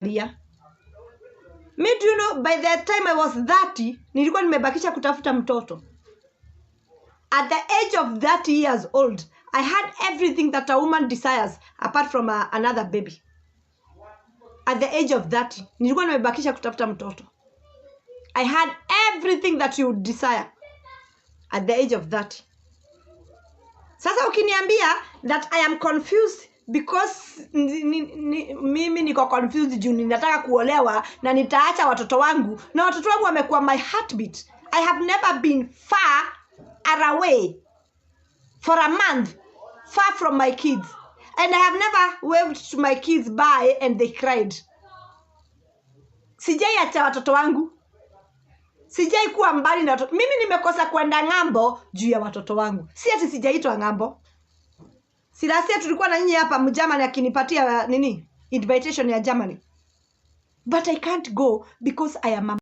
ukiniambia. Me, do you know, by the time I was 30, nilikuwa nimebakisha kutafuta mtoto. At the age of 30 years old, I had everything that a woman desires apart from another baby. At the age of 30, nilikuwa nimebakisha kutafuta mtoto. I had everything that you would desire at the age of 30. Sasa ukiniambia that I am confused because mimi niko confused juu ninataka kuolewa na nitaacha watoto wangu na watoto wangu wamekuwa my heartbeat. I have never been far away for a month far from my kids, and I have never waved to my kids bye and they cried. Sijai acha watoto wangu. Sijai kuwa mbali na watoto. Mimi nimekosa kwenda ng'ambo juu ya watoto wangu. Si ati sijaitwa ng'ambo. Silasia tulikuwa na nyinyi hapa Mjerumani akinipatia invitation ya Germany. But I can't go because I am a